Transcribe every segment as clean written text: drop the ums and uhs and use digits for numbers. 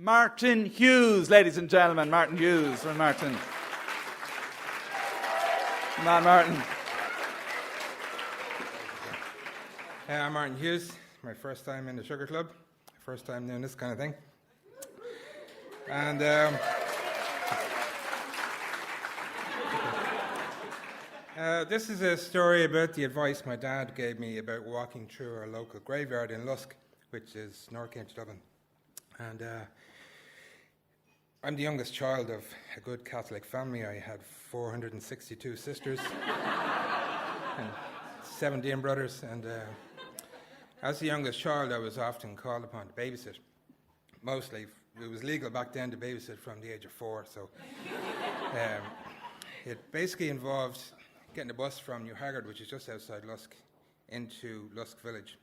Martin Hughes, ladies and gentlemen. Martin Hughes. Or Martin. Come on, Martin. I'm Martin Hughes. My first time in the Sugar Club. First time doing this kind of thing. And this is a story about the advice my dad gave me about walking through our local graveyard in Lusk, which is North County Dublin. And I'm the youngest child of a good Catholic family. I had 462 sisters and 17 brothers. And as the youngest child, I was often called upon to babysit. Mostly, it was legal back then to babysit from the age of 4. So it basically involved getting a bus from New Haggard, which is just outside Lusk, into Lusk village.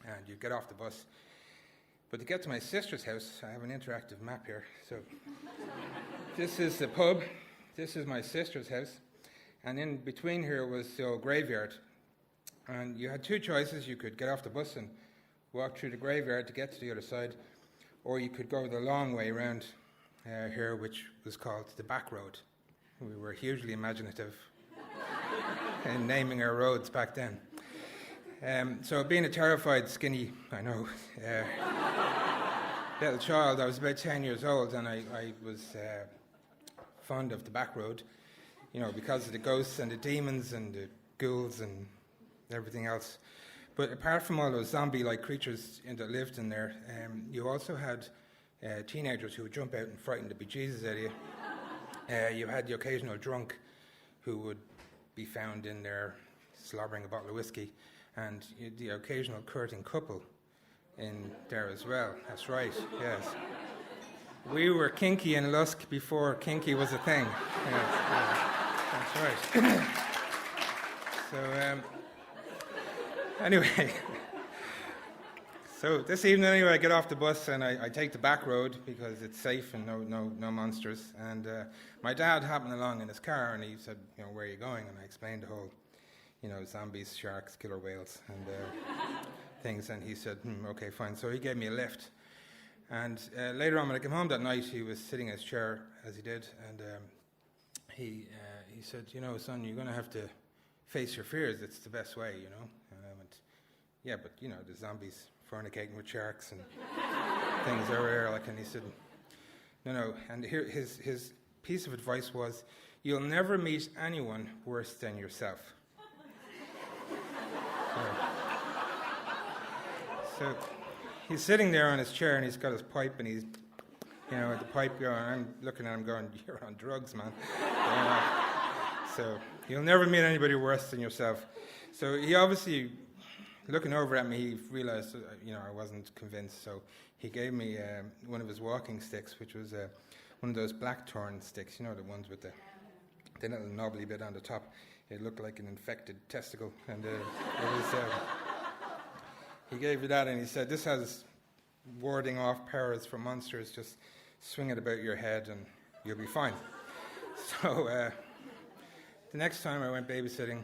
And you get off the bus. But to get to my sister's house, I have an interactive map here. So this is the pub. This is my sister's house. And in between here was the old graveyard. And you had two choices. You could get off the bus and walk through the graveyard to get to the other side, or you could go the long way around here, which was called the back road. We were hugely imaginative in naming our roads back then. So being a terrified, skinny, little child, I was about 10 years old, and I was fond of the back road, because of the ghosts and the demons and the ghouls and everything else. But apart from all those zombie-like creatures that lived in there, you also had teenagers who would jump out and frighten the bejesus out of you. You had the occasional drunk who would be found in there slobbering a bottle of whiskey, and the occasional courting couple in there as well. That's right, yes. We were kinky in Lusk before kinky was a thing. Yes, that's right. So, anyway, so this evening anyway, I get off the bus and I take the back road because it's safe and no monsters. And my dad happened along in his car and he said, where are you going? And I explained the whole, zombies, sharks, killer whales, and things. And he said, okay, fine. So he gave me a lift. And later on, when I came home that night, he was sitting in his chair as he did, and he said, son, you're going to have to face your fears. It's the best way, And I went, yeah, but the zombies fornicating with sharks and things over there, and he said, no. And here his piece of advice was, you'll never meet anyone worse than yourself. So he's sitting there on his chair and he's got his pipe and he's, with the pipe going. I'm looking at him going, you're on drugs, man. So you'll never meet anybody worse than yourself. So he obviously, looking over at me, he realized, I wasn't convinced. So he gave me one of his walking sticks, which was one of those blackthorn sticks, the ones with the little knobbly bit on the top. It looked like an infected testicle. And it was... He gave me that and he said, this has warding off powers from monsters. Just swing it about your head and you'll be fine. So the next time I went babysitting,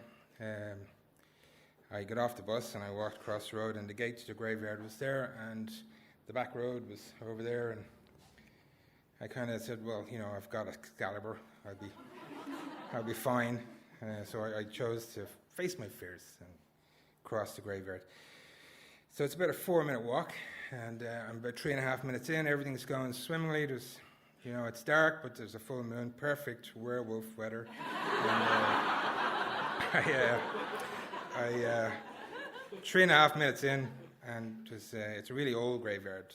I got off the bus and I walked across the road and the gate to the graveyard was there and the back road was over there, and I kind of said, well, I've got Excalibur. I'll be fine. So I chose to face my fears and cross the graveyard. So it's about a 4-minute walk, and I'm about 3.5 minutes in. Everything's going swimmingly. There's, it's dark, but there's a full moon. Perfect werewolf weather. And, I 3.5 minutes in, and it's a really old graveyard,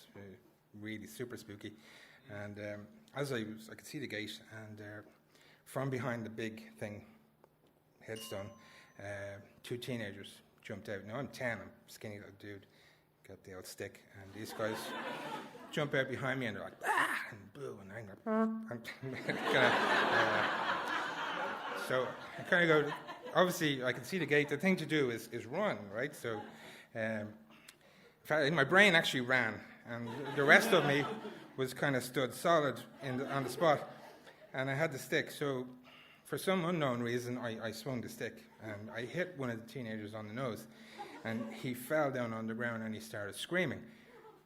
really super spooky. And as I could see the gate, and from behind the big thing, headstone, 2 teenagers jumped out. Now I'm 10, I'm a skinny little dude, got the old stick, and these guys jump out behind me and they're like, and boo, and I'm like, so I kind of go, obviously I can see the gate, the thing to do is run, right? So in fact, my brain actually ran, and the rest of me was kind of stood solid on the spot, and I had the stick. So for some unknown reason, I swung the stick, and I hit one of the teenagers on the nose, and he fell down on the ground and he started screaming,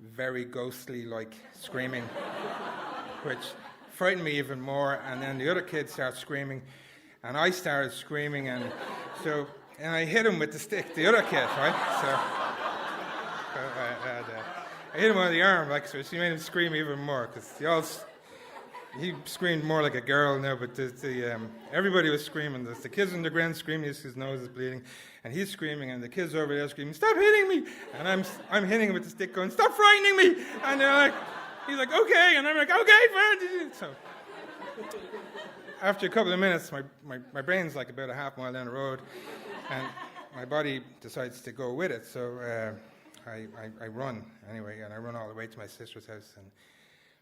very ghostly, like screaming, which frightened me even more. And then the other kid started screaming, and I started screaming, and I hit him with the stick, the other kid, right? So I hit him on the arm, like, so she made him scream even more, because he screamed more like a girl now, but everybody was screaming. The kids on the ground screaming, his nose is bleeding, and he's screaming, and the kids over there screaming, "Stop hitting me!" And I'm hitting him with the stick, going, "Stop frightening me!" And they're like, he's like, "Okay," and I'm like, "Okay, fine." So after a couple of minutes, my brain's like about a half mile down the road, and my body decides to go with it. So I run anyway, and I run all the way to my sister's house, and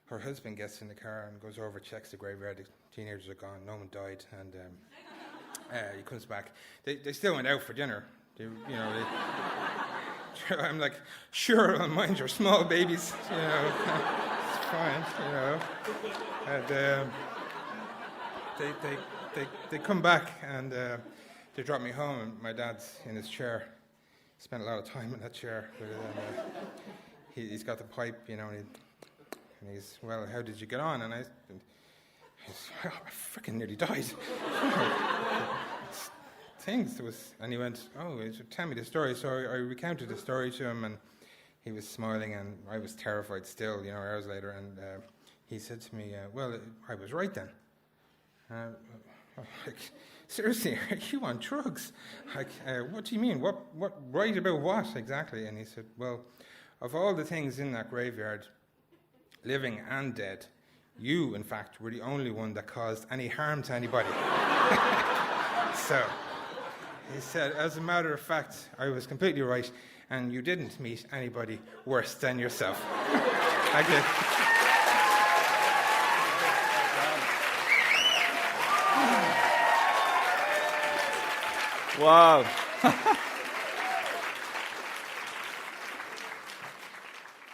her husband gets in the car and goes over, checks the graveyard. The teenagers are gone. No one died, and he comes back. They still went out for dinner. I'm like, "Sure, I'll mind your small babies. It's fine. And they come back, and they drop me home. And my dad's in his chair. Spent a lot of time in that chair. He's got the pipe, and he's, "Well, how did you get on?" And I freaking nearly died. And he went, "Oh, tell me the story." So I recounted the story to him, and he was smiling, and I was terrified still, hours later. And he said to me, "Well, I was right then." Like, seriously, are you on drugs? Like, what do you mean? What right about what exactly? And he said, "Well, of all the things in that graveyard, living and dead, you, in fact, were the only one that caused any harm to anybody." So he said, "As a matter of fact, I was completely right, and you didn't meet anybody worse than yourself." Thank you. Wow.